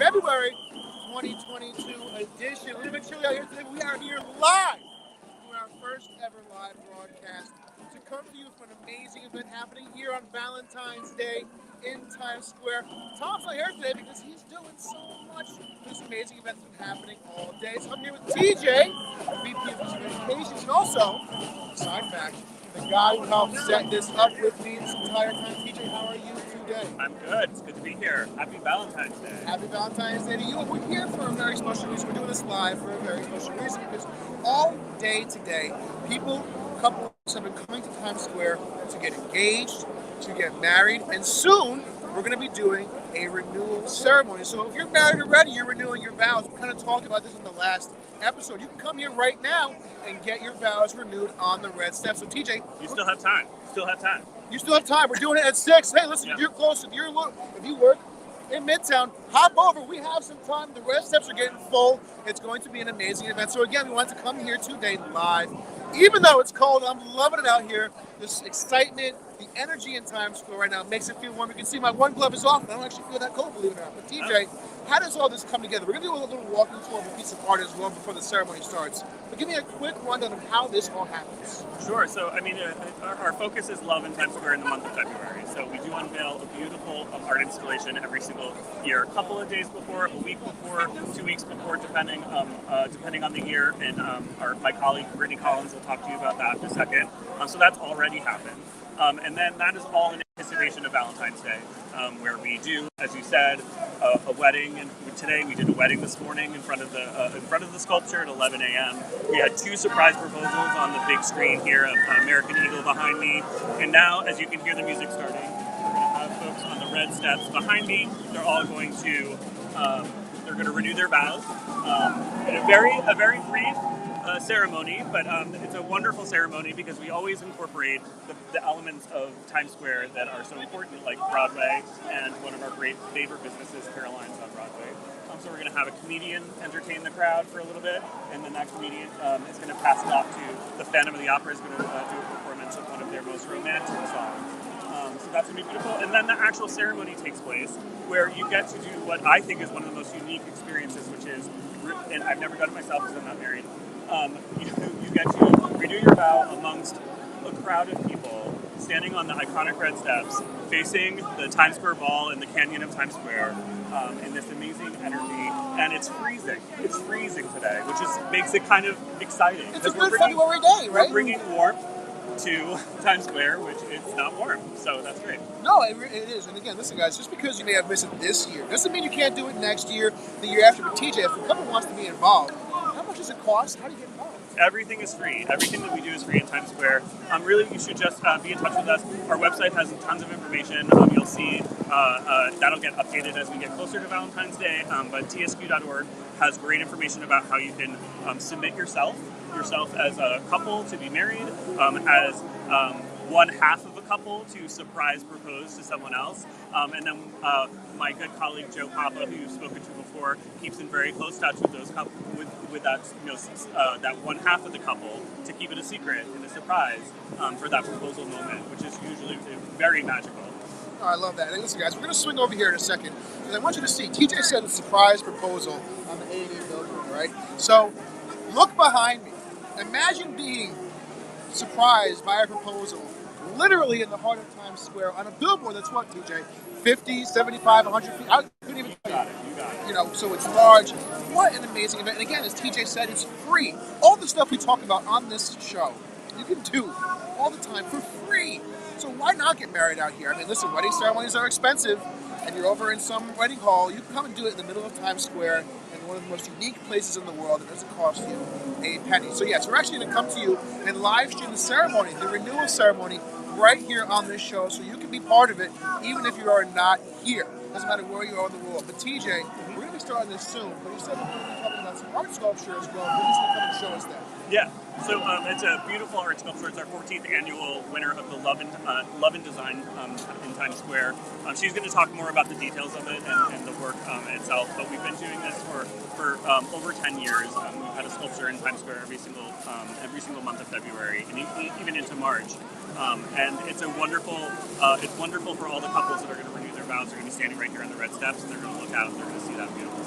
February 2022 edition. A little bit chilly out here today, but we are here live. We're our first ever live broadcast to come to you for an amazing event happening here on Valentine's Day in Times Square. Tom's not here today because he's doing so much. This amazing event's been happening all day. So I'm here with TJ, VP of Communications, and also, side fact, the guy who helped set this up with me this entire time. TJ, how are you today? I'm good. It's good to be here. Happy Valentine's Day. Happy Valentine's Day to you. We're here for a very special reason. We're doing this live for a very special reason because all day today, couples have been coming to Times Square to get engaged, to get married, and soon we're going to be doing a renewal ceremony. So if you're married already, you're renewing your vows. We kind of talked about this in the last episode. You can come here right now and get your vows renewed on the red steps. So TJ, you still have time. You still have time. We're doing it at 6. Hey, listen, if you're close, if you work in Midtown, hop over. We have some time. The red steps are getting full. It's going to be an amazing event. So again, we want to come here today live. Even though it's cold, I'm loving it out here. This excitement, the energy in Times Square right now makes it feel warm. You can see my one glove is off. I don't actually feel that cold, believe it or not. But TJ, how does all this come together? We're going to do a little walking tour of a piece of art as well before the ceremony starts. But give me a quick rundown of how this all happens. Sure. So, our focus is love in Times Square in the month of February. So we do unveil a beautiful art installation every single year. A couple of days before, a week before, 2 weeks before, depending on the year. And my colleague, Brittany Collins, will talk to you about that in a second. So that's already happened. And then that is all in anticipation of Valentine's Day, where we do, as you said, a wedding. And today we did a wedding this morning in front of the sculpture at 11 a.m. We had 2 surprise proposals on the big screen here, an American Eagle behind me. And now, as you can hear the music starting, we're going to have folks on the red steps behind me. They're all going to renew their vows in a very brief ceremony, but it's a wonderful ceremony because we always incorporate the elements of Times Square that are so important, like Broadway and one of our great favorite businesses, Caroline's on Broadway. So we're going to have a comedian entertain the crowd for a little bit, and then that comedian is going to pass it off to the Phantom of the Opera is going to do a performance of one of their most romantic songs. So that's going to be beautiful. And then the actual ceremony takes place where you get to do what I think is one of the most unique experiences, which is, and I've never done it myself because I'm not married, you get to renew your vow amongst a crowd of people standing on the iconic red steps, facing the Times Square Mall and the canyon of Times Square, in this amazing energy. And it's freezing. It's freezing today, which makes it kind of exciting. It's a good February day, right? We're bringing warmth to Times Square, which it's not warm, so that's great. No, it is. And again, listen, guys, just because you may have missed it this year doesn't mean you can't do it next year, the year after. But TJ, if a couple wants to be involved, how much does it cost? How do you get involved? Everything is free. Everything that we do is free in Times Square. Really, you should just be in touch with us. Our website has tons of information. You'll see that'll get updated as we get closer to Valentine's Day. But tsq.org has great information about how you can submit yourself as a couple to be married, as one half of a couple to surprise propose to someone else, and then my good colleague Joe Papa, who you've spoken to before, keeps in very close touch with those couples, with that that one half of the couple to keep it a secret and a surprise for that proposal moment, which is usually very magical. Oh, I love that. And listen, guys, we're going to swing over here in a second because I want you to see. TJ said a surprise proposal on the A&E billboard, right? So look behind me. Imagine being surprised by a proposal literally in the heart of Times Square on a billboard that's what, TJ? 50, 75, 100 feet? I couldn't even tell you. You got it. You know, so it's large. What an amazing event. And again, as TJ said, it's free. All the stuff we talk about on this show, you can do all the time for free. So why not get married out here? I mean, listen, wedding ceremonies are expensive, and you're over in some wedding hall. You can come and do it in the middle of Times Square in one of the most unique places in the world. It doesn't cost you a penny. So yes, we're actually going to come to you and live stream the ceremony, the renewal ceremony, right here on this show, so you can be part of it, even if you are not here. Doesn't matter where you are in the world. But TJ, we're going to be starting this soon. But you said we're going to be talking about some art sculpture as well. Who's going to come and show us that? Yeah. So it's a beautiful art sculpture. It's our 14th annual winner of the Love and Design in Times Square. She's going to talk more about the details of it and the work itself. But we've been doing this for over 10 years. We've had a sculpture in Times Square every single month of February and even into March. And it's wonderful for all the couples that are going to renew their vows are going to be standing right here on the red steps, and they're going to look out and they're going to see that beautiful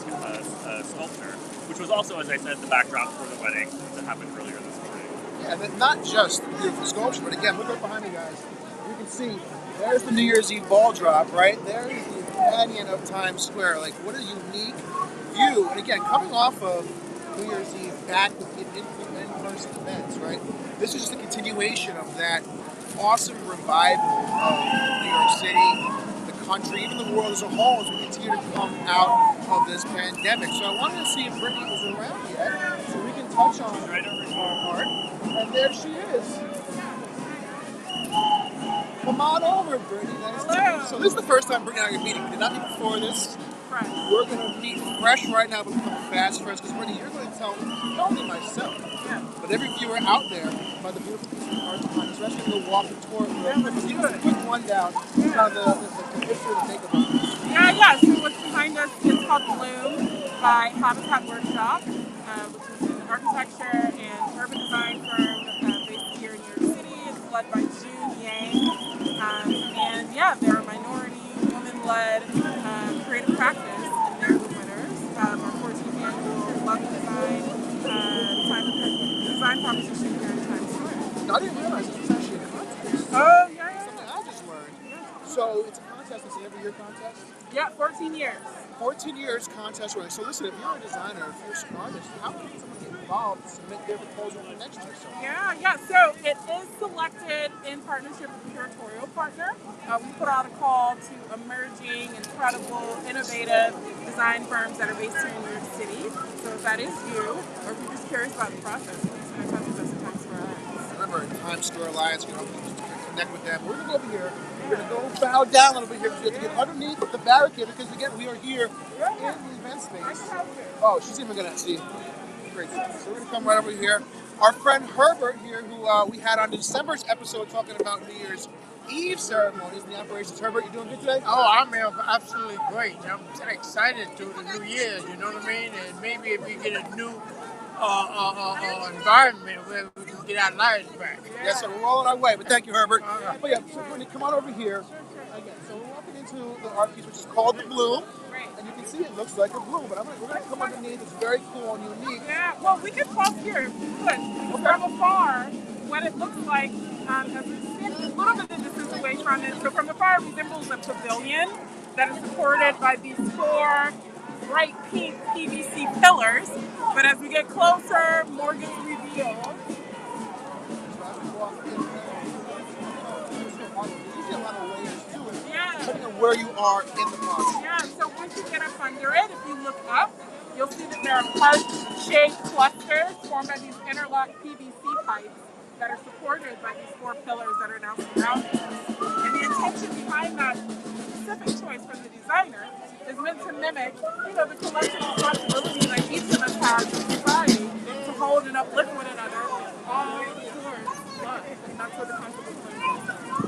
sculpture, which was also, as I said, the backdrop for the wedding that happened earlier this morning. Yeah, but not just the beautiful sculpture, but again, look up behind me, guys. You can see there's the New Year's Eve ball drop, right? There's the Pavilion of Times Square. Like, what a unique view. And again, coming off of New Year's Eve back with in-person events, right? This is just a continuation of that awesome revival of New York City, the country, even the world as a whole as we continue to come out of this pandemic. So I wanted to see if Brittany was around yet so we can touch on Right over here. our part. And there she is. Come on over, Brittany. Hello. So this is the first time Brittany and I are meeting. We did not meet before this. Fresh. We're going to meet fresh right now, but become fast fresh. Because Brittany, you're going to tell not only myself, but every viewer out there about the beautiful piece of art behind us. We're actually going to walk the tour. Let's do it. Quick rundown of the history of the makeup artist. Yeah. So what's behind us is called Bloom by Habitat Workshop, which is an architecture and urban design firm based here in New York City. It's led by June Yang. And yeah, they're a minority, woman-led creative practice, and they're the winners of our 14th annual Love Design design competition here in Times Square. I didn't realize this was actually a contest. Oh, yeah. Something I just learned. So it's a contest. It's an every year contest. Yeah, 14 years. 14 years contest running. So listen, if you're a designer, if you're an artist, how can someone get involved to submit their proposal for next year? So Yeah. So it is selected in partnership with a curatorial partner. We put out a call to emerging, incredible, innovative design firms that are based here in New York City. So if that is you, or if you're just curious about the process, please get in touch with us at Times Square Alliance. remember, Times Square Alliance, you know, connect with them. We're going to go over here. We're going to go bow down a little bit here because we have to get underneath the barricade because, again, we are here in the event space. Oh, she's even going to see. Great. So we're going to come right over here. Our friend Herbert here, who we had on December's episode talking about New Year's Eve ceremonies and the operations. Herbert, you doing good today? Oh, I'm absolutely great. I'm excited to the new year, you know what I mean? And maybe if we get a new environment where we can get our lives back. Yes, so we're all on our way, but thank you, Herbert. All right. But yeah, so Brittany, come on over here. Again, so we're walking into the art piece, which is called the Bloom. And you can see it looks like a bloom, but we're going to come underneath. It's very cool and unique. Yeah, well, we can pause here. Good. From afar, what it looks like, as we stand a little bit of distance away from it. So from afar, it resembles a pavilion that is supported by these four bright pink PVC pillars. But as we get closer, more gets revealed. Depending on where you are in the process. Yeah, so once you get up under it, if you look up, you'll see that there are heart-shaped clusters formed by these interlocked PVC pipes that are supported by these four pillars that are now surrounding us. And the intention behind that specific choice from the designer is meant to mimic, the collective responsibility that each of us has in society to hold and uplift one another all towards love. And that's what the concept is.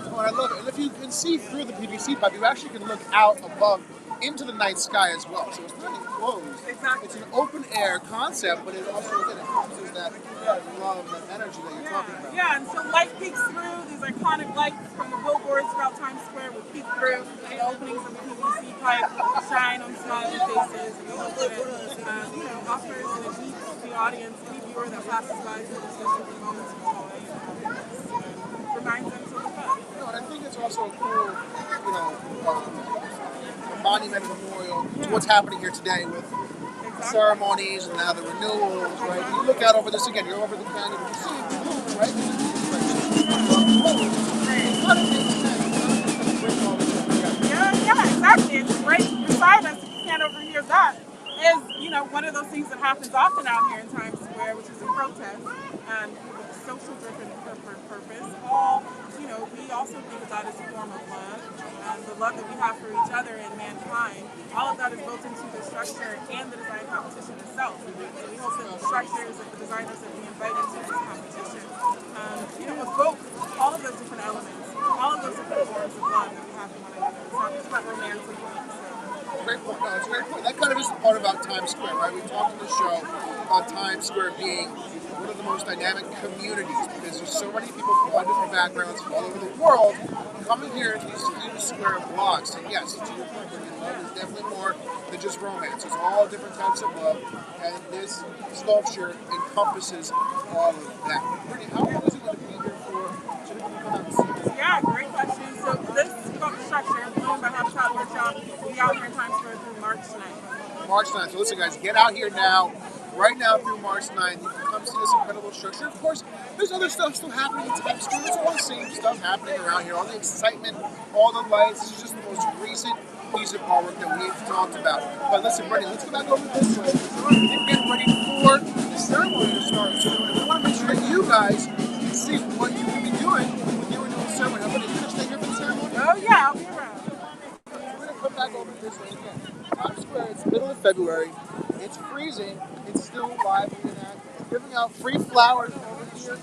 Oh, I love it. And if you can see through the PVC pipe, you actually can look out above into the night sky as well. So it's not enclosed. Exactly. It's an open air concept, but it also encompasses that love, that energy that you're talking about. Yeah, and so light peeks through. These iconic lights from the billboards throughout Times Square will peek through the openings of the PVC pipe, shine on smiling faces, and we hope that offers and it meets the audience, any viewer that passes by to this district with moments of joy and reminds them to look up. And I think it's also a cool, monument and memorial to what's happening here today with ceremonies and now the renewals, right? You look out over this again, you're over the canyon, you see the moon, right? Yeah, exactly. It's right beside us. If you can't overhear that, is one of those things that happens often out here in Times Square, which is a protest, with a social driven purpose. We also think of that as a form of love, the love that we have for each other and mankind. All of that is built into the structure and the design competition itself. So we hope that the structures and the designers that we invite into this competition, evoke all of those different elements, all of those different forms of love that we have for one another. It's not just about romance and love. great point. No, it's a great point. That kind of is the part about Times Square, right? We talked in the show about Times Square being one of the most dynamic communities because there's so many people from all different backgrounds from all over the world coming here to these huge square blocks. And yes, to your point, love is definitely more than just romance. It's all different types of love, and this sculpture encompasses all of that. Brittany, how long is it going to be here for? Should it come out soon? Yeah, great question. So this structure, Bloom by Habitat Workshop, will be out here in Times Square through March 9th. March 9th. So listen, guys, get out here now. Right now through March 9th, you can come see this incredible structure. Of course, there's other stuff still happening in Times Square. There's all the same stuff happening around here. All the excitement, all the lights. This is just the most recent piece of artwork that we've talked about. But listen, Brittany, let's go back over this way. And get ready for the ceremony to start. So we want to make sure that you guys can see what you can be doing with your renewal ceremony. I'm going to finish stay here for the ceremony. Oh yeah, I'll be around. We're going to come back over this way again. Times Square, it's the middle of February. It's freezing. It's still lively and active. Giving out free flowers over here.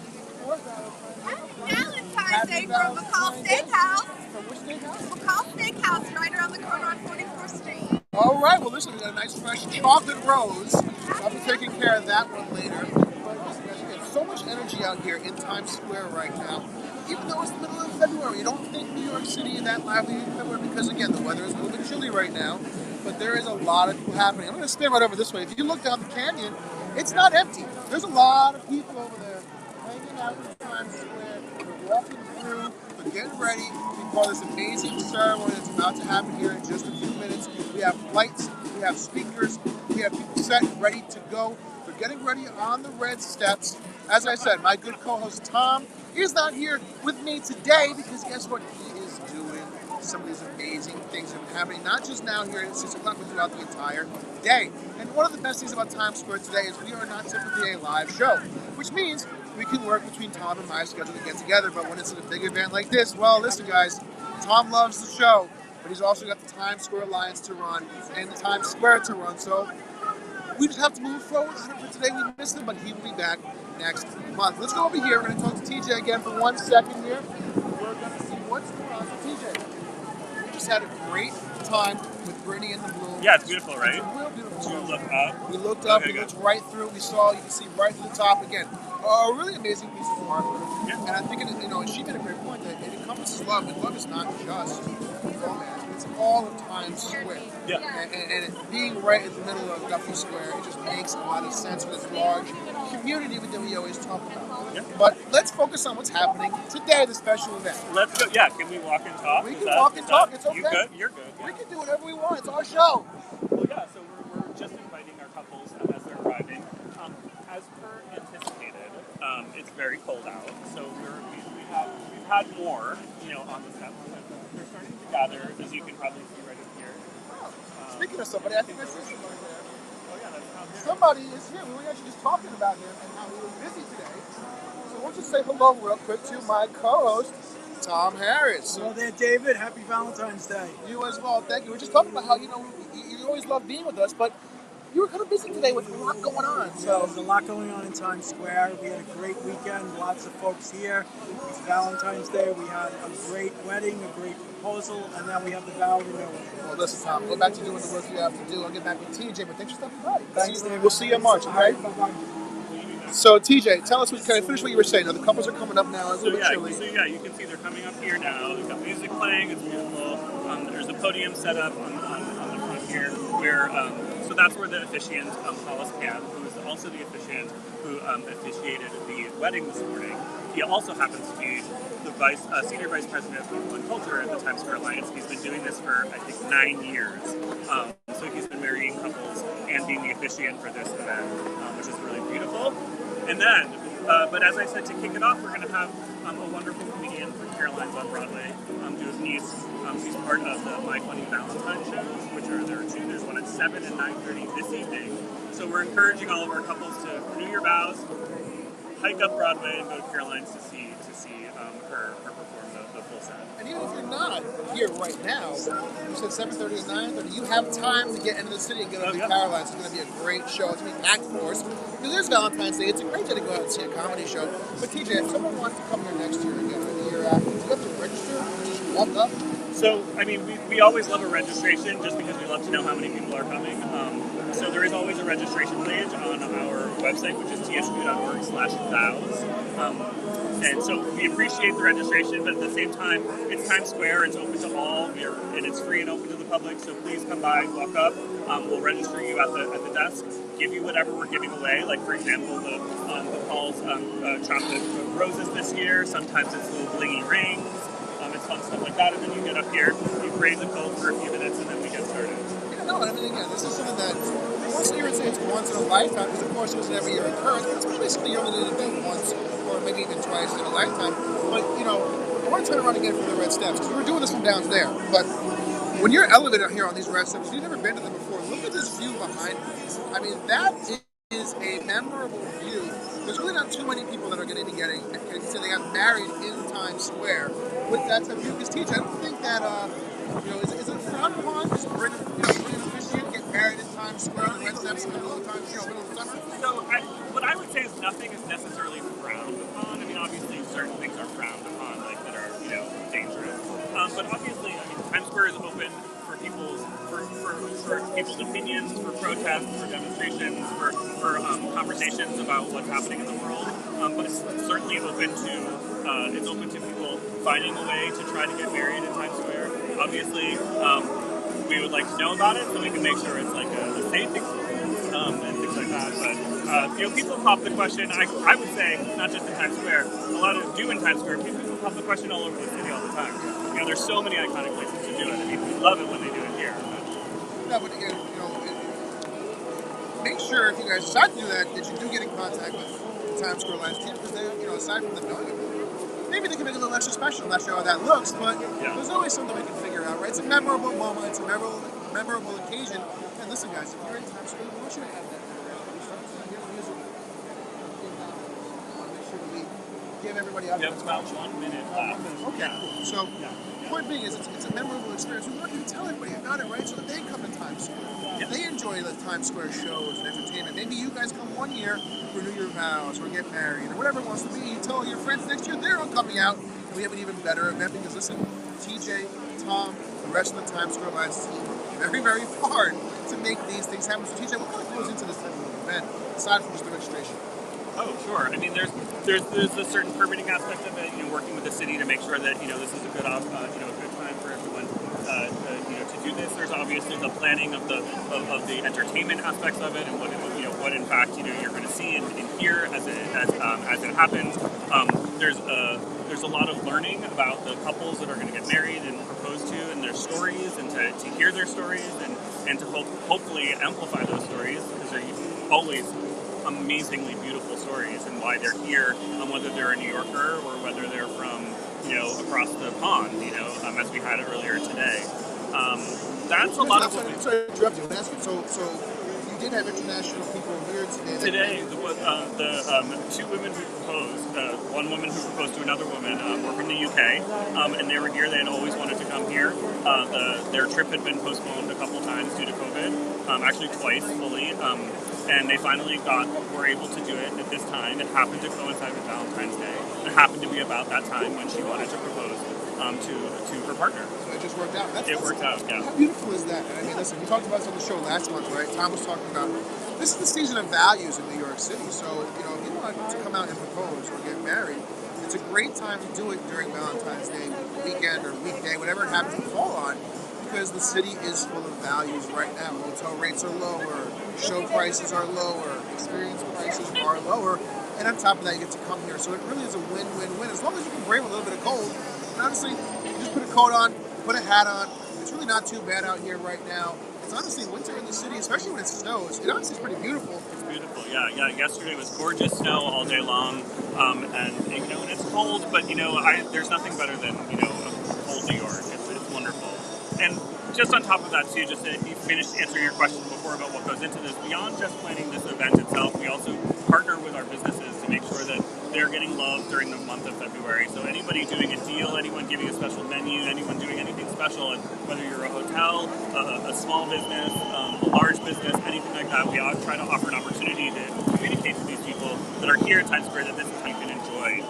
Valentine's Day from McCall Steakhouse. From which steakhouse? McCall Steakhouse, right around the corner on 44th Street. All right. Well, listen, we got a nice fresh chocolate rose. I'll be taking care of that one later. But listen, guys, we got so much energy out here in Times Square right now. Even though it's the middle of February, you don't think New York City is that lively in February because, again, the weather is a little bit chilly right now. But there is a lot of people happening. I'm going to spin right over this way. If you look down the canyon, it's not empty. There's a lot of people over there hanging out in Times Square. They're walking through. They're getting ready for this amazing ceremony that's about to happen here in just a few minutes. We have lights. We have speakers. We have people set and ready to go. They're getting ready on the red steps. As I said, my good co-host Tom is not here with me today because guess what? He is doing some of these amazing things that are happening, not just now here at 6 o'clock, but throughout the entire day. And one of the best things about Times Square today is we are not typically a live show, which means we can work between Tom and my schedule to get together. But when it's a big event like this, well, listen, guys, Tom loves the show, but he's also got the Times Square Alliance to run and the Times Square to run. So we just have to move forward on it for today. We missed him, but he will be back next month. Let's go over here. We're going to talk to TJ again for 1 second here. We're going to see what's going on. So TJ, we just had a great time with Brittany and the Bloom. Yeah, it's beautiful, right? It's a real beautiful Did you time. look up? We looked up, Okay, we good. looked right through, we saw, you can see right to the top again. A really amazing piece of artwork. Yeah. And I think, and she made a great point that it encompasses love, and love is not just romance, it's all of Times Square. Yeah. And it being right in the middle of Duffy Square, it just makes a lot of sense for this large community that we always talk about. Yeah. But let's focus on what's happening today, the special event. Let's go. Yeah, can we walk and talk? We Is can that- walk and is talk, that- it's okay. You good? You're good. Yeah. We can do whatever we want, it's our show. Well, yeah, so we're just inviting our couples as they're arriving. As per anticipated, it's very cold out, so we've had more, on the steps. They're starting to gather, as you can probably see right in here. Speaking of somebody, I think I see somebody there. Oh yeah, that's out there. Somebody is here. We were actually just talking about him and how he was busy today. So we'll just say hello real quick to my co-host, Tom Harris. Hello there, David. Happy Valentine's Day. You as well. Thank you. We're just talking about how, you always love being with us, but you were kind of busy today with a lot going on. So there's a lot going on in Times Square. We had a great weekend. Lots of folks here. It's Valentine's Day. We had a great wedding, a great proposal, and now we have the vow renewal. Well, listen, Tom, go back to doing the work you have to do. I'll get back with TJ, but thanks for stopping by. Thanks, David. We'll see you in March, okay? Bye-bye. So, TJ, tell us, finish what you were saying. Now, the couples are coming up now. It's a So little bit chilly. you can see they're coming up here now. They've got music playing. It's beautiful. There's a podium set up on the front here, where so that's where the officiant, Hollis Camp, who is also the officiant who officiated the wedding this morning. He also happens to be the senior vice president of people and culture at the Times Square Alliance. He's been doing this for I think 9 years. So he's been marrying couples and being the officiant for this event, which is really beautiful. And then, but as I said, to kick it off, we're going to have a wonderful comedian from Caroline's on Broadway do a piece. She's part of the My Funny Valentine shows, which there are two. There's one at 7 and 9:30 this evening. So we're encouraging all of our couples to renew your vows, hike up Broadway, and go to Caroline's to see her perform the full set. And even if you're not here right now, you said 7:30 and 9:30, you have time to get into the city and get over to Caroline's. It's going to be a great show. It's going to be packed for us. Because it is Valentine's Day. It's a great day to go out and see a comedy show. But TJ, if someone wants to come here next year again, or the year after, do you have to register? You just walk up? So, I mean, we always love a registration just because we love to know how many people are coming. So there is always a registration page on our website, which is tsq.org/vows. And so we appreciate the registration, but at the same time, it's Times Square. It's open to all, and it's free and open to the public. So please come by, walk up. We'll register you at the desk, give you whatever we're giving away. Like for example, the Paul's chocolate roses this year. Sometimes it's little blingy rings. It's fun stuff like that. And then you get up here, you raise a coat for a few minutes, and then we get started. Yeah, no, I mean again, this is something that once a year would say it's once in a lifetime, because of course it was an every year occurrence, but it's really something you only need to do once or maybe even twice in a lifetime. But you know, I want to turn around again from the red steps because we were doing this from down there. But when you're elevated here on these red steps, if you've never been to them before, look at this view behind me. I mean, that is a memorable view. There's really not too many people that are going to be getting so they got married in Times Square with that type of view. Because teach, I don't think that is it frowned upon just bring a Christian get married in Times Square on the red steps in the middle of middle of the summer. So what I would say is nothing is necessarily frowned upon. I mean, obviously certain things are frowned upon, like that are dangerous. But obviously, I mean, Times Square is open for people's opinions, for protests, for demonstrations, for conversations about what's happening in the world. But it's certainly open to people finding a way to try to get married in Times Square. Obviously, we would like to know about it so we can make sure it's like a safe experience and things like that. But people pop the question. I would say not just in Times Square. A lot of do in Times Square. People pop the question all over the city all the time. There's so many iconic places to do it. I mean, we love it when they do it here. No, but again, make sure if you guys decide to do that you do get in contact with the Times Square Lions team because they, aside from them knowing it, maybe they can make it a little extra special. I'm not sure how that looks, but there's always something we can figure out, right? It's a memorable moment. It's a memorable occasion. And listen, guys, if you're in Times Square, we want you to have that. Give everybody up. It's about 1 minute left. Okay, so the point being is it's a memorable experience. We want you to tell everybody about it, right? So that they come to Times Square. If they enjoy the Times Square shows and entertainment, maybe you guys come one year, renew your vows, or get married, or whatever it wants to be. You tell your friends next year they're all coming out, and we have an even better event because listen, TJ, Tom, the rest of the Times Square Lions team very, very hard to make these things happen. So TJ, what kind of goes into this type of event aside from just the registration? Oh, sure. I mean, there's a certain permitting aspect of it. Working with the city to make sure that this is a good a good time for everyone to do this. There's obviously the planning of the entertainment aspects of it and what in fact you're going to see and hear as it happens. There's a lot of learning about the couples that are going to get married and proposed to and their stories and to hear their stories and to hopefully amplify those stories because they're always amazingly beautiful stories and why they're here, whether they're a New Yorker or whether they're from across the pond, as we had earlier today. That's a lot of what we... Sorry to interrupt you, but so you did have international people here today. Today, the two women who proposed, one woman who proposed to another woman, were from the UK, and they were here. They had always wanted to come here. Their trip had been postponed a couple times due to COVID, actually twice fully. And they finally were able to do it at this time. It happened to coincide with Valentine's Day. It happened to be about that time when she wanted to propose to her partner. So it just worked out. It worked out, yeah. How beautiful is that? And I mean, listen, we talked about this on the show last month, right? Tom was talking about this is the season of values in New York City. So, if you want to come out and propose or get married, it's a great time to do it during Valentine's Day weekend or weekday, whatever it happens to fall on. Because the city is full of values right now. Motel rates are lower, show prices are lower, experience prices are lower, and on top of that, you get to come here. So it really is a win-win-win. As long as you can brave a little bit of cold, and honestly, you just put a coat on, put a hat on. It's really not too bad out here right now. It's honestly winter in the city, especially when it snows. It honestly is pretty beautiful. It's beautiful, yeah. Yesterday was gorgeous snow all day long, and it's cold, but there's nothing better than a cold New York. It's wonderful. And just on top of that, too, just you finished answering your question before about what goes into this. Beyond just planning this event itself, we also partner with our businesses to make sure that they're getting love during the month of February. So anybody doing a deal, anyone giving a special menu, anyone doing anything special, and whether you're a hotel, a small business, a large business, anything like that, we try to offer an opportunity to communicate to these people that are here at Times Square that this is how you can enjoy,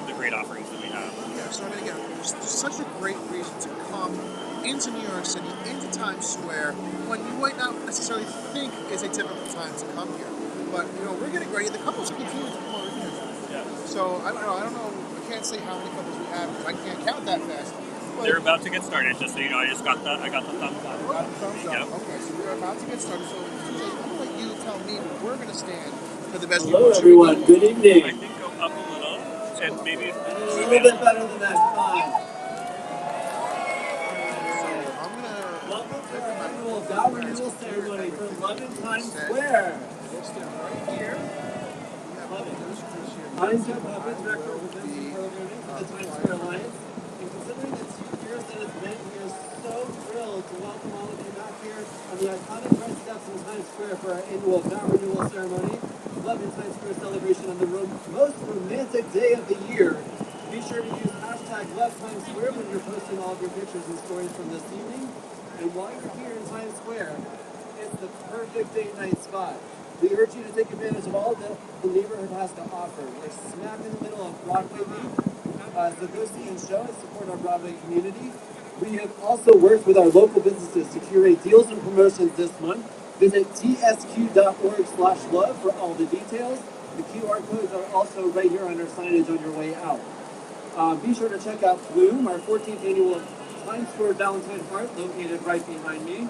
the great offerings that we have. Yeah, so again, there's such a great reason to come into New York City, into Times Square, when you might not necessarily think is a typical time to come here. But we're getting ready. The couples are continuing to come over here. Yeah. So I don't know. I can't say how many couples we have. I can't count that fast. They're about to get started. Just so you know, I got the thumbs up. Got the thumbs up. Yep. Okay, so we're about to get started. So TJ, I'm gonna let you tell me where we're gonna stand for the best. Hello, everyone. Good I evening. think go up a little, and maybe A little bit better than that. Fine. I'm gonna Welcome to our annual Vow Renewal Ceremony for Valentine Square. right here. I'm Joe Puppet, Director of Events and Programming for the Times Square Alliance. And considering the 2 years that it's been, we are so thrilled to welcome all of you back here on the iconic red steps in Times Square for our annual Vow Renewal Ceremony. Love in Times Square celebration on the most romantic day of the year. Be sure to use hashtag #LoveTimesSquare when you're posting all of your pictures and stories from this evening. And while you're here in Times Square, it's the perfect date night spot. We urge you to take advantage of all that the neighborhood has to offer. We're smack in the middle of Broadway Week, so go see and show and support our Broadway community. We have also worked with our local businesses to curate deals and promotions this month. Visit tsq.org/love for all the details. The QR codes are also right here on our signage on your way out. Be sure to check out Bloom, our 14th annual Times Square Valentine Heart, located right behind me.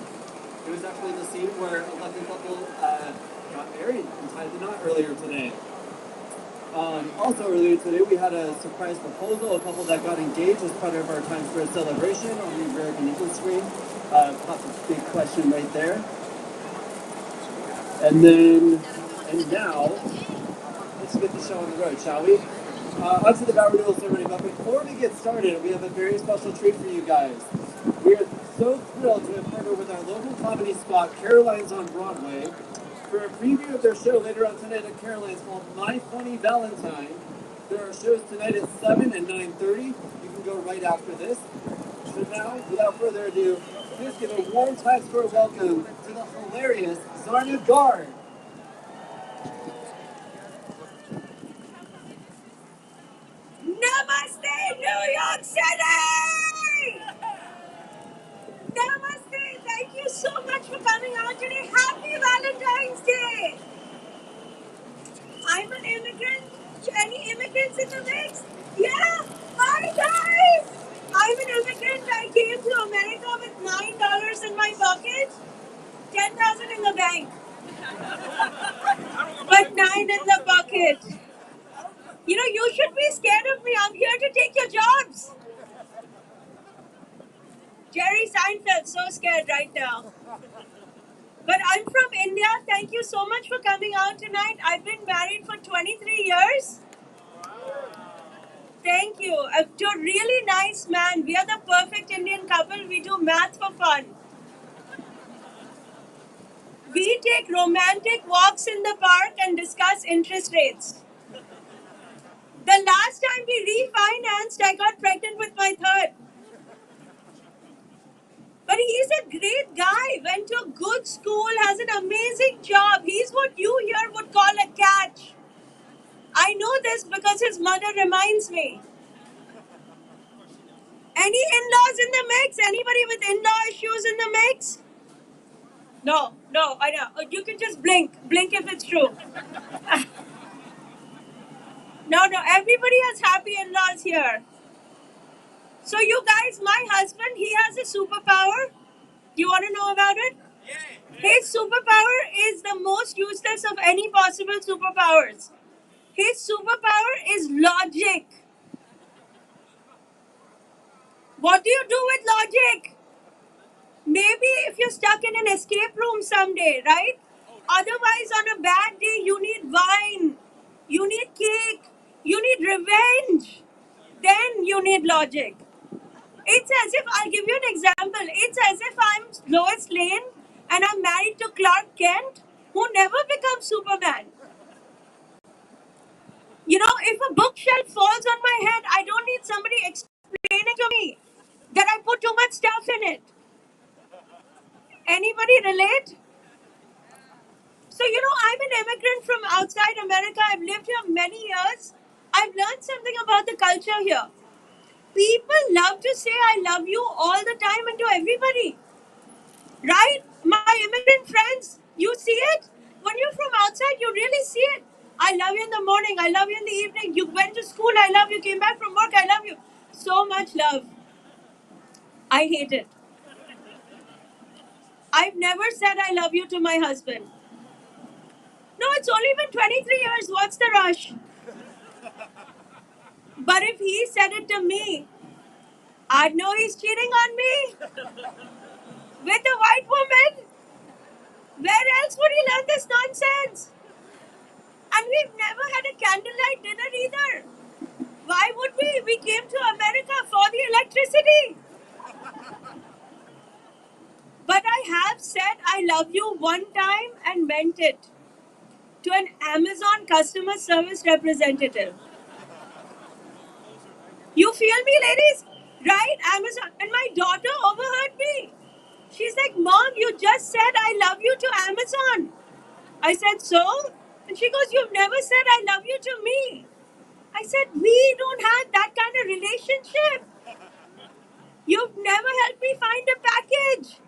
It was actually the scene where a lucky couple got married and tied the knot earlier today. Also earlier today, we had a surprise proposal, a couple that got engaged as part of our Times Square celebration on the American Eagle screen. Popped a big question right there. And now, let's get the show on the road, shall we? On to the Vow Renewal Ceremony, but before we get started, we have a very special treat for you guys. We are so thrilled to have partnered with our local comedy spot, Caroline's on Broadway, for a preview of their show later on tonight at Caroline's called My Funny Valentine. There are shows tonight at 7 and 9:30. You can go right after this. So now, without further ado, please give a warm Times Square welcome to the hilarious Zarna Gard. Namaste, New York City! Namaste! Thank you so much for coming out today. Happy Valentine's Day! I'm an immigrant. Any immigrants in the mix? Yeah! Hi, guys! I'm an immigrant. I came to America with $9 in my pocket, 10,000 in the bank, but 9 in the pocket. You should be scared of me. I'm here to take your jobs. Jerry Seinfeld, so scared right now. But I'm from India. Thank you so much for coming out tonight. I've been married for 23 years. Thank you. To a really nice man. We are the perfect Indian couple. We do math for fun. We take romantic walks in the park and discuss interest rates. The last time we refinanced, I got pregnant with my third. But he's a great guy, went to a good school, has an amazing job. He's what you here would call a catch. I know this because his mother reminds me. Any in-laws in the mix? Anybody with in-law issues in the mix? No, I know. You can just blink. Blink if it's true. No, everybody has happy in-laws here. So you guys, my husband, he has a superpower. You want to know about it? His superpower is the most useless of any possible superpowers. His superpower is logic. What do you do with logic? Maybe if you're stuck in an escape room someday, right? Otherwise, on a bad day, you need wine, you need cake, you need revenge. Then you need logic. It's as if, I'll give you an example. It's as if I'm Lois Lane and I'm married to Clark Kent, who never becomes Superman. If a bookshelf falls on my head, I don't need somebody explaining to me that I put too much stuff in it. Anybody relate? So, I'm an immigrant from outside America. I've lived here many years. I've learned something about the culture here. People love to say I love you all the time and to everybody. Right? My immigrant friends, you see it? When you're from outside, you really see it. I love you in the morning, I love you in the evening. You went to school, I love you. Came back from work, I love you. So much love. I hate it. I've never said I love you to my husband. No, it's only been 23 years. What's the rush? But if he said it to me, I'd know he's cheating on me with a white woman. Where else would he learn this nonsense? And we've never had a candlelight dinner either. Why would we? We came to America for the electricity. But I have said I love you one time and meant it to an Amazon customer service representative. You feel me, ladies? Right? Amazon. And my daughter overheard me. She's like, Mom, you just said I love you to Amazon. I said, so? And she goes, you've never said I love you to me. I said, we don't have that kind of relationship. You've never helped me find a package.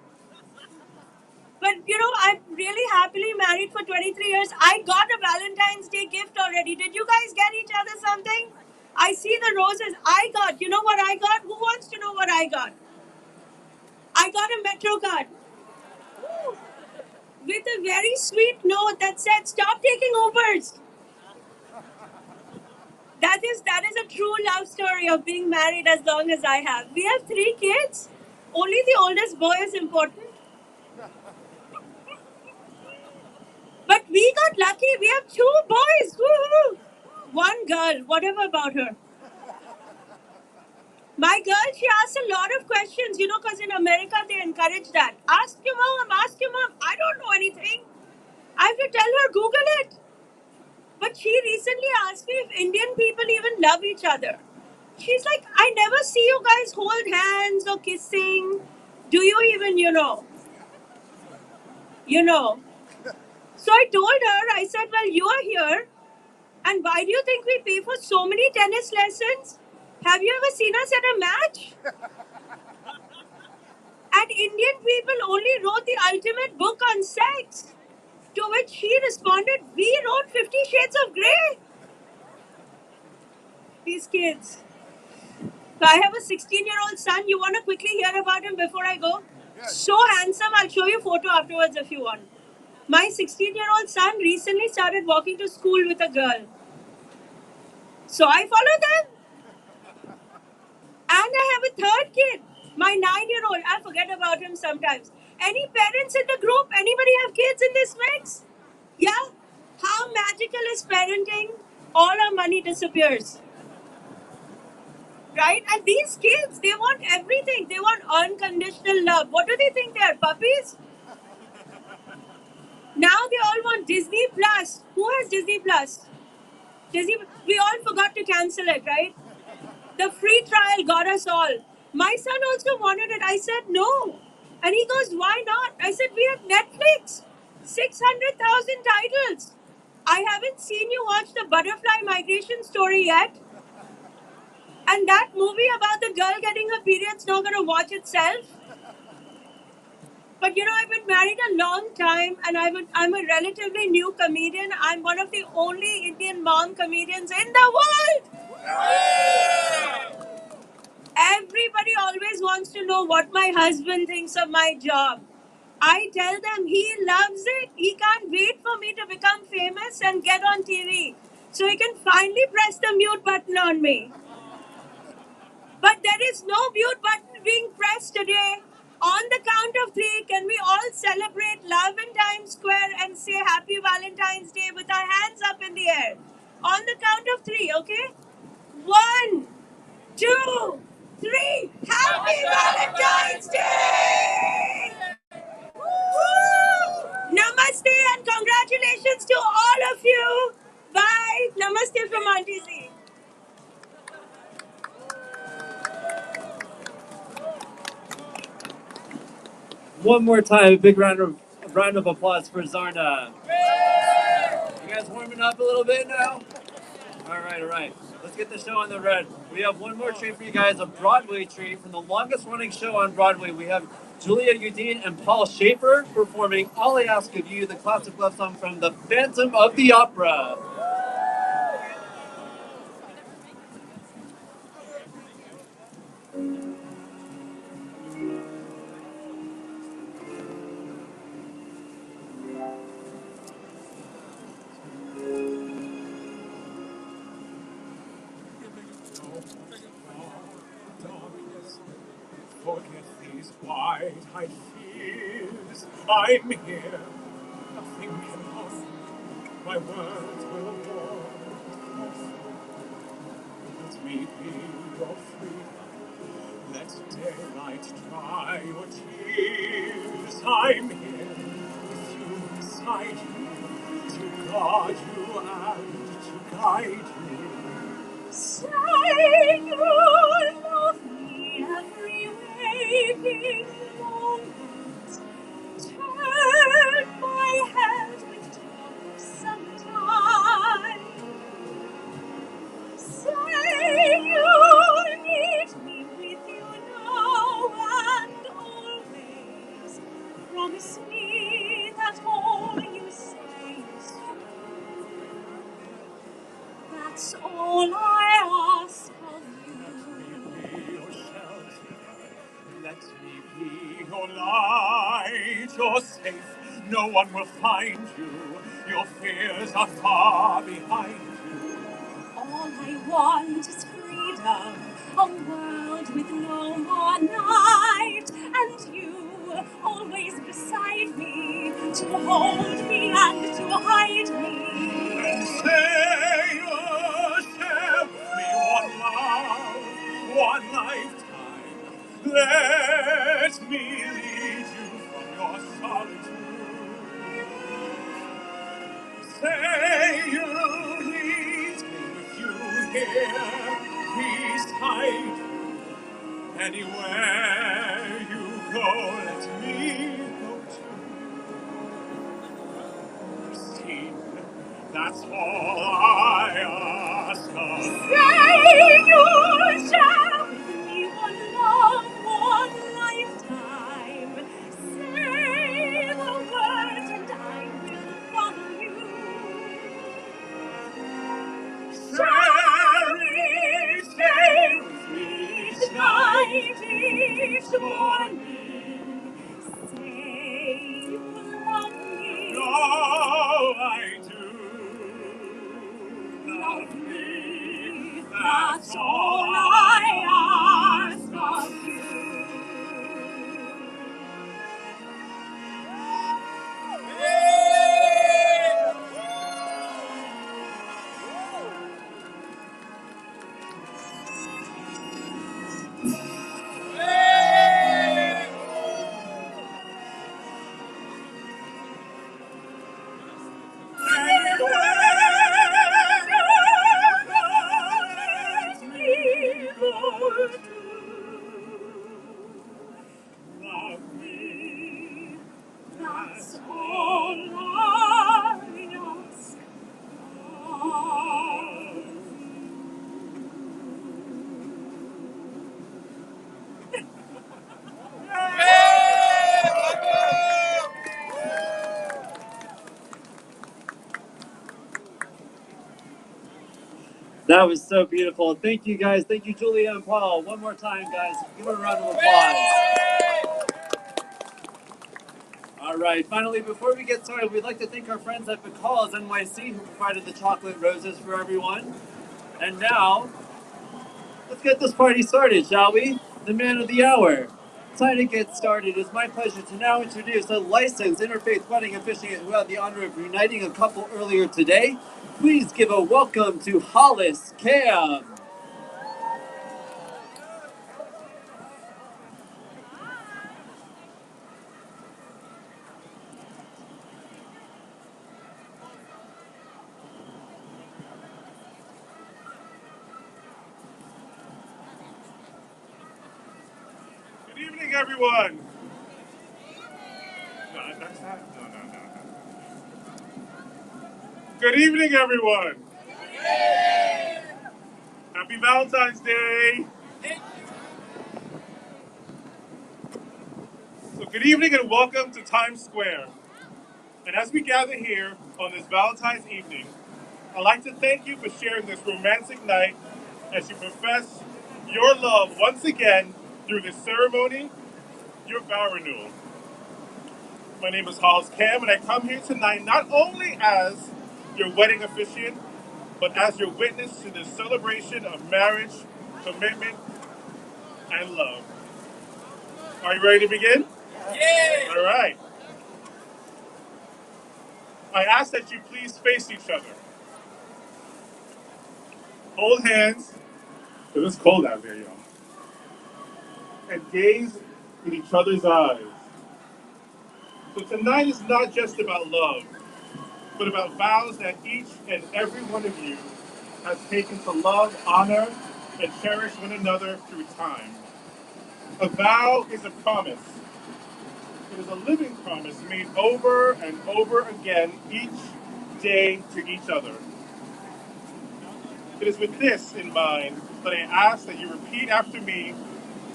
But, I'm really happily married for 23 years. I got a Valentine's Day gift already. Did you guys get each other something? I see the roses. You know what I got? Who wants to know what I got? I got a Metro card with a very sweet note that said, stop taking Ubers. That is a true love story of being married as long as I have. We have 3 kids. Only the oldest boy is important. But we got lucky. We have 2 boys. Woo-hoo. 1 girl, whatever about her. My girl, she asks a lot of questions, because in America they encourage that. Ask your mom, ask your mom. I don't know anything. I have to tell her, Google it. But she recently asked me if Indian people even love each other. She's like, I never see you guys hold hands or kissing. Do you even, So I told her, I said, well, you are here. And why do you think we pay for so many tennis lessons? Have you ever seen us at a match? And Indian people only wrote the ultimate book on sex. To which she responded, we wrote 50 Shades of Grey. These kids. So I have a 16-year-old son. You want to quickly hear about him before I go? Yes. So handsome. I'll show you a photo afterwards if you want. My 16-year-old son recently started walking to school with a girl. So I follow them. And I have a 3rd kid. My 9-year-old. I forget about him sometimes. Any parents in the group? Anybody have kids in this mix? Yeah? How magical is parenting? All our money disappears. Right? And these kids, they want everything. They want unconditional love. What do they think they are? Puppies? Now they all want Disney Plus. Who has Disney Plus? We all forgot to cancel it, right? The free trial got us all. My son also wanted it. I said no. And he goes, why not? I said, we have Netflix. 600,000 titles. I haven't seen you watch the Butterfly Migration Story yet. And that movie about the girl getting her period's not going to watch itself. But I've been married a long time and I'm a relatively new comedian. I'm one of the only Indian mom comedians in the world. Everybody always wants to know what my husband thinks of my job. I tell them he loves it. He can't wait for me to become famous and get on TV so he can finally press the mute button on me. But there is no mute button being pressed today. On the count of 3, can we all celebrate love in Times Square and say Happy Valentine's Day with our hands up in the air? On the count of 3, okay? 1, 2, 3. Happy Valentine's Day! Woo! Namaste and congratulations to all of you. Bye. Namaste from Auntie Z. One more time, a big round of applause for Zarna. You guys warming up a little bit now? All right. Let's get the show on the road. We have one more treat for you guys, a Broadway treat from the longest running show on Broadway. We have Julia Udine and Paul Schaefer performing All I Ask of You, the classic love song from The Phantom of the Opera. Forget these wide-eyed fears. I'm here. Nothing can harm. My words will warm. Let me be your freedom. Let daylight dry your tears. I'm here with you, beside you, to guard you and to guide you. Say you love me every waking moment. Turn my head with tiresome time. Say you need me with you now and always. Promise me that all you say is true. That's all I ask of Be your shelter, let me be your light. You're safe, no one will find you. Your fears are far behind you. All I want is freedom, a world with no more night, and you always beside me, to hold me and to hide me. And say you'll share with me one love, one lifetime. Let me lead you from your solitude. Say you need me with you here, beside you. Anywhere you go, let me go too. Christine, that's all I ask of you. Say you'll share with me one love, one lifetime. Say the words and I will follow you. Shall we stay with me each night, each morning? Say you love me. Oh, I do. Love me, that's all I ask of you. Love me, That's all I ask of you. That was so beautiful. Thank you guys. Thank you, Julia and Paul. One more time, guys. Give them a round of applause. All right. Finally, before we get started, we'd like to thank our friends at Bacall's NYC who provided the chocolate roses for everyone. And now, let's get this party started, shall we? The man of the hour. Time to get started. It's my pleasure to now introduce a licensed interfaith wedding officiant who had the honor of uniting a couple earlier today. Please give a welcome to Hollis Cam. Good evening, everyone. No, that's not. No. Good evening, everyone. Happy Valentine's Day! So good evening and welcome to Times Square. And as we gather here on this Valentine's evening, I'd like to thank you for sharing this romantic night as you profess your love once again through this ceremony, your vow renewal. My name is Hollis Cam, and I come here tonight not only as your wedding officiant, but as your witness to this celebration of marriage, commitment, and love. Are you ready to begin? Yeah! All right. I ask that you please face each other. Hold hands, because it's cold out there, y'all. And gaze in each other's eyes. So tonight is not just about love, but about vows that each and every one of you has taken to love, honor, and cherish one another through time. A vow is a promise. It is a living promise made over and over again each day to each other. It is with this in mind that I ask that you repeat after me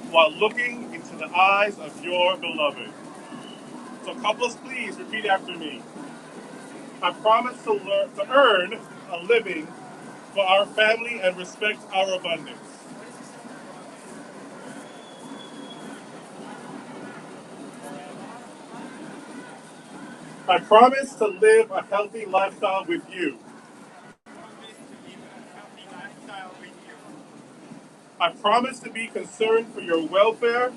while looking into the eyes of your beloved. So couples, please repeat after me. I promise to earn a living for our family and respect our abundance. I promise to live a healthy lifestyle with you. I promise to be concerned for your welfare,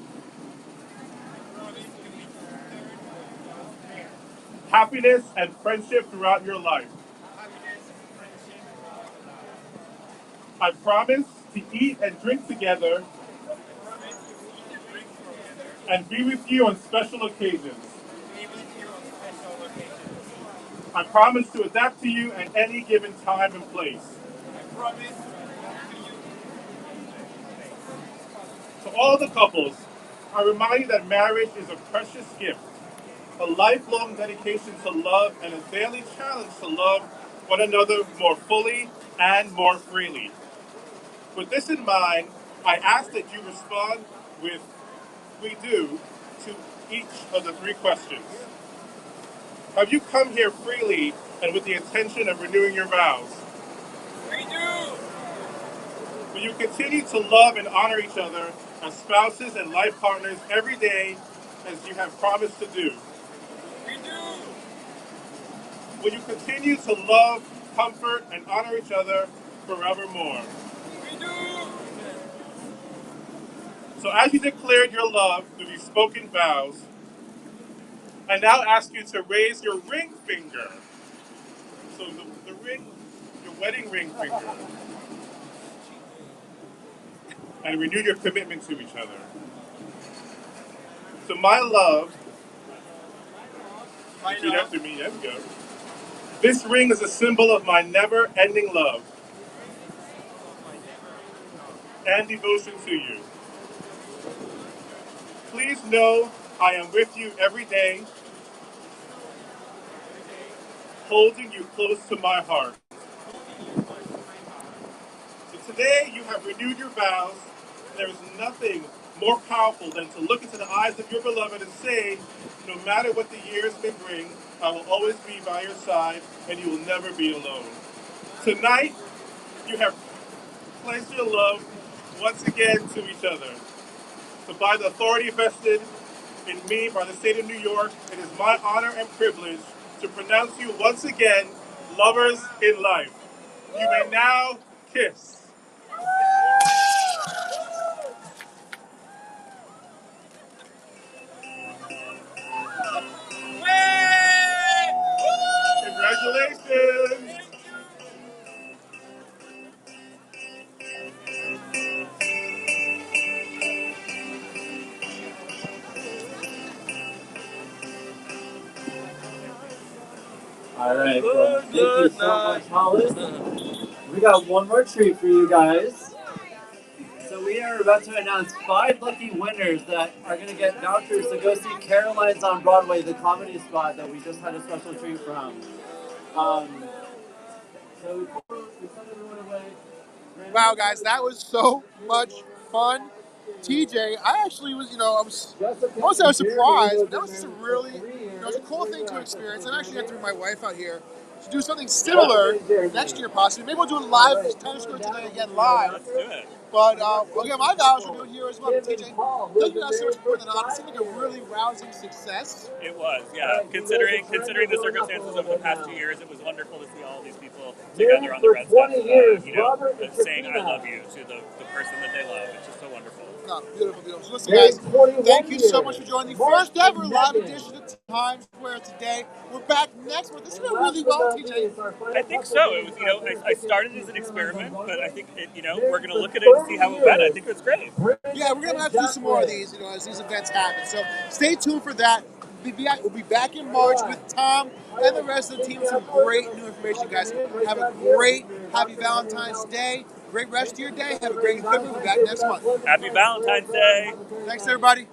happiness, and friendship throughout your life. I promise to eat and drink together and be with you on special occasions. I promise to adapt to you at any given time and place. To all the couples, I remind you that marriage is a precious gift, a lifelong dedication to love, and a daily challenge to love one another more fully and more freely. With this in mind, I ask that you respond with "we do" to each of the three questions. Have you come here freely and with the intention of renewing your vows? We do! Will you continue to love and honor each other as spouses and life partners every day as you have promised to do? We do! Will you continue to love, comfort, and honor each other forevermore? We do! So as you declared your love through these spoken vows, I now ask you to raise your ring finger. So the ring, your wedding ring finger, and renew your commitment to each other. So my love, repeat after me, there we go. This ring is a symbol of my never-ending love and devotion to you. Please know I am with you every day, holding you close to my heart. So today you have renewed your vows. There is nothing more powerful than to look into the eyes of your beloved and say, no matter what the years may bring, I will always be by your side and you will never be alone. Tonight, you have pledged your love once again to each other. So by the authority vested in me by the state of New York, it is my honor and privilege to pronounce you once again lovers in life. You may now kiss. Congratulations! All right, well, thank you so much, Hollis. We got one more treat for you guys. So we are about to announce 5 lucky winners that are going to get vouchers to go see Caroline's on Broadway, the comedy spot that we just had a special treat from. So we sent everyone away. Wow, guys, that was so much fun. TJ, I actually was, I was surprised, but that was just a really, it's a cool thing to experience. I'm actually going to bring my wife out here to do something similar next year, possibly. Maybe we'll do it live, Times Square today again live. Let's do it. But again, my vows will do it here as well. TJ, thank you guys so much for putting that on. It seemed like a really rousing success. It was, yeah. Considering the circumstances over the past 2 years, it was wonderful to see all these people together on the red steps, saying "I love you" to the person that they love. It's just so wonderful. No, beautiful, beautiful. So listen, guys, thank you so much for joining the first ever live edition of Times Square today. We're back next month. This went really well, TJ. I think so. It was, I started as an experiment, but I think, we're going to look at it and see how it went. I think it was great. Yeah, we're going to have to do some more of these, as these events happen. So stay tuned for that. We'll be back in March with Tom and the rest of the team with some great new information, guys. Have a great, happy Valentine's Day. Great rest of your day. Have a great February. We'll be back next month. Happy Valentine's Day. Thanks, everybody.